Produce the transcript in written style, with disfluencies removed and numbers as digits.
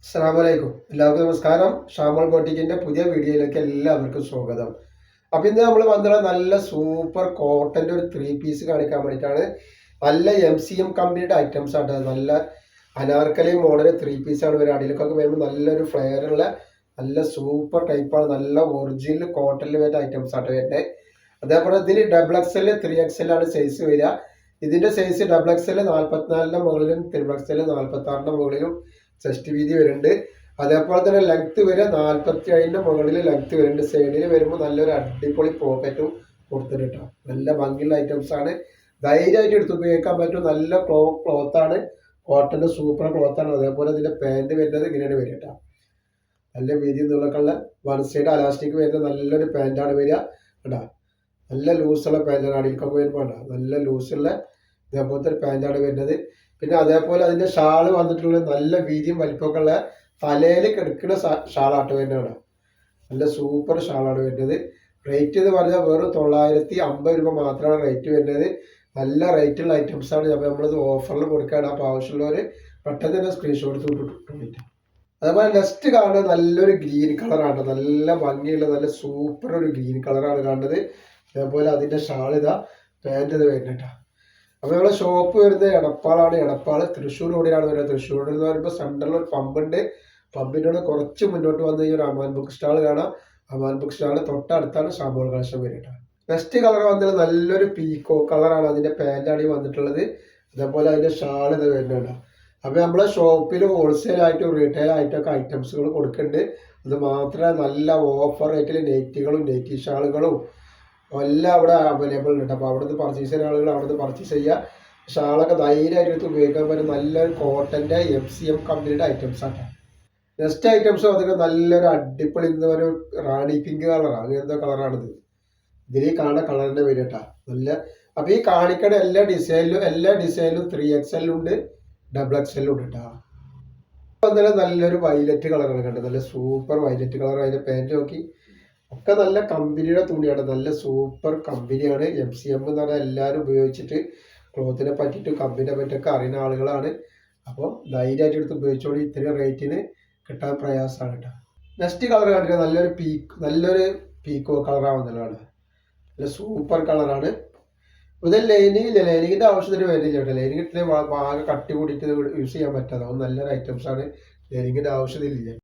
അസ്സലാമലൈക്കും. എല്ലാവർക്കും നമസ്കാരം. ഷാമോൾ ബോട്ടിക്കിന്റെ പുതിയ വീഡിയോയിലേക്ക് എല്ലാവർക്കും സ്വാഗതം. അപ്പൊ ഇന്ന് നമ്മൾ വന്നിട്ടുള്ള നല്ല സൂപ്പർ കോട്ടന്റെ ഒരു 3 പീസ് കാണിക്കാൻ വേണ്ടിയിട്ടാണ്. നല്ല MCM കമ്പനിയുടെ ഐറ്റംസ് ആണ്. നല്ല അനാർക്കലി മോഡൽ 3 പീസാണ് വരിക. അടിയിലേക്കൊക്കെ വരുമ്പോൾ നല്ലൊരു ഫ്ലെയർ ഉള്ള നല്ല സൂപ്പർ ടൈപ്പാണ്. നല്ല ഒറിജിനൽ കോട്ടണിൽ വരുന്ന ഐറ്റംസ് ആണ് വരുന്നത്. അതേപോലെ ഇതിൽ XXL 3XL ആണ് സൈസ് വരിക. ഇതിന്റെ സൈസ് XXL 44ന്റെ മുകളിലും 3XL 46ന്റെ മുകളിലും ചെസ്റ്റ് വീതി വരുന്നുണ്ട്. അതേപോലെ തന്നെ ലെങ്ത് വരെ 47ന്റെ മുകളിൽ ലെങ്ത് വരുന്നുണ്ട്. സൈഡിൽ വരുമ്പോൾ നല്ലൊരു അടിപൊളി പോക്കറ്റും കൊടുത്തിട്ടോ. നല്ല ഭംഗിയുള്ള ഐറ്റംസ് ആണ്. ധൈര്യമായിട്ട് എടുത്ത് ഉപയോഗിക്കാൻ പറ്റും. നല്ല ക്ലോത്ത് ആണ്. കോട്ടന്റെ സൂപ്പർ ക്ലോത്ത് ആണ്. അതേപോലെ ഇതിന്റെ പാന്റ് വരുന്നത് ഇങ്ങനെയാണ് വരിക കേട്ടോ. നല്ല വീതി നീളക്കുള്ള വൺ സൈഡ് അലാസ്റ്റിക് വരുന്ന നല്ലൊരു പാന്റാണ് വരിക കേട്ടോ. നല്ല ലൂസുള്ള പാന്റാണ്. അടിയിൽക്കൊക്കെ വരുമ്പോൾ നല്ല ലൂസുള്ള ഇതേപോലത്തെ ഒരു പാന്റാണ് വരുന്നത്. പിന്നെ അതേപോലെ അതിന്റെ ഷാള് വന്നിട്ടുള്ള നല്ല വീതിയും വലിപ്പമൊക്കെ ഉള്ള തലയിൽ കിടക്കുന്ന ഷാളാട്ട് വരുന്നതാണ്. നല്ല സൂപ്പർ ഷാളാണ് വരുന്നത്. റേറ്റ് എന്ന് പറഞ്ഞാൽ വെറും 950 രൂപ മാത്രമാണ് റേറ്റ് വരുന്നത്. നല്ല റേറ്റുള്ള ഐറ്റംസ് ആണ്. അപ്പോൾ നമ്മളിത് ഓഫറിൽ കൊടുക്കുകയാണ്. അപ്പോൾ ആവശ്യമുള്ളവർ പെട്ടെന്ന് തന്നെ സ്ക്രീൻഷോട്ട് ഇട്ടിട്ട്. അതേപോലെ നെക്സ്റ്റ് കാണുന്നത് നല്ലൊരു ഗ്രീൻ കളറാണ്. നല്ല ഭംഗിയുള്ള നല്ല സൂപ്പർ ഒരു ഗ്രീൻ കളറാണ് കാണുന്നത്. അതേപോലെ അതിന്റെ ഷാൾ ഇതാ പാൻറ് ഇത് വരുന്നുട്ടോ. അപ്പോൾ നമ്മളെ ഷോപ്പ് വരുന്നത് എടപ്പാളാണ്. എടപ്പാൾ തൃശ്ശൂർ റോഡിലാണ് വരുന്നത്. തൃശ്ശൂർ എന്ന് പറയുമ്പോൾ സെൻട്രലിൽ ഒരു പമ്പുണ്ട്. പമ്പിനോട് കുറച്ച് മുന്നോട്ട് വന്ന് കഴിഞ്ഞാൽ ഒരു അമാൻ ബുക്ക് സ്റ്റാൾ കാണാം. അമാൻ ബുക്ക് സ്റ്റാൾ തൊട്ടടുത്താണ് ഷാമോൾ കളക്ഷൻ വരുന്നത്. നെക്സ്റ്റ് കളർ വന്നത് നല്ലൊരു പീക്കോ കളറാണ്. അതിന്റെ പാൻറ്റാണ് ഈ വന്നിട്ടുള്ളത്. അതേപോലെ അതിന്റെ ഷാൾ ഇത് വരുന്നുണ്ട്. അപ്പോൾ നമ്മളെ ഷോപ്പിൽ ഹോൾസെയിൽ ആയിട്ടും റീറ്റെയിൽ ആയിട്ടൊക്കെ ഐറ്റംസുകൾ കൊടുക്കുന്നുണ്ട്. അത് മാത്രമേ നല്ല ഓഫർ റേറ്റിൽ നെറ്റുകളും നെറ്റി ഷാളുകളും എല്ലാം അവിടെ അവൈലബിൾ ഉണ്ട്. അപ്പോൾ അവിടുന്ന് പർച്ചേസ് ചെയ്യുന്ന ആളുകൾ അവിടുന്ന് പർച്ചേസ് ചെയ്യുക. ഷാളൊക്കെ ധൈര്യമായിട്ട് എടുത്ത് ഉപയോഗിക്കാൻ പറ്റും. നല്ലൊരു കോട്ടൻ്റെ MCM കമ്പനിയുടെ ഐറ്റംസ് ആണ്. നെക്സ്റ്റ് ഐറ്റംസ് വന്നിട്ട് നല്ലൊരു അടിപൊളി എന്താ പറയുക റാണി പിങ്ക് കളറാണ്. അങ്ങനത്തെ കളറാണിത്. ഇതിൽ കാണുന്ന കളറിൻ്റെ വരും കേട്ടോ. നല്ല അപ്പോൾ ഈ കാണിക്കണ എല്ലാ ഡിസൈനിലും 3XL ഉണ്ട്, XXL ഉണ്ട് കേട്ടോ. അതുപോലെ നല്ലൊരു വൈലറ്റ് കളറാണ് കണ്ടത്. നല്ല സൂപ്പർ വൈലറ്റ് കളർ. അതിൻ്റെ പാൻറ് നോക്കി ഒക്കെ നല്ല കമ്പനിയുടെ തുണിയാണ്. നല്ല സൂപ്പർ കമ്പനിയാണ്. MCM എന്ന് പറഞ്ഞാൽ എല്ലാവരും ഉപയോഗിച്ചിട്ട് ക്ലോത്തിനെ പറ്റിയിട്ട് കമ്പനിയെ പറ്റിയൊക്കെ അറിയുന്ന ആളുകളാണ്. അപ്പോൾ ധൈര്യമായിട്ട് എടുത്ത് ഉപയോഗിച്ചോളി. ഇത്രയും റേറ്റിന് കിട്ടാൻ പ്രയാസമാണ് കേട്ടോ. നെക്സ്റ്റ് കളർ കണ്ടിട്ട് നല്ലൊരു പീക്കോ കളറാവുന്നതാണ്. നല്ല സൂപ്പർ കളറാണ്. ഇത് ലൈനിങ്ങിൻ്റെ ആവശ്യത്തിന് വരുന്നില്ല കേട്ടോ. ലൈനിങ് ഇത്രയും ആകെ കട്ടി കൂടിയിട്ട് യൂസ് ചെയ്യാൻ പറ്റാതെ നല്ലൊരു ഐറ്റംസ് ആണ്. ലൈനിങ്ങിൻ്റെ ആവശ്യമില്ല.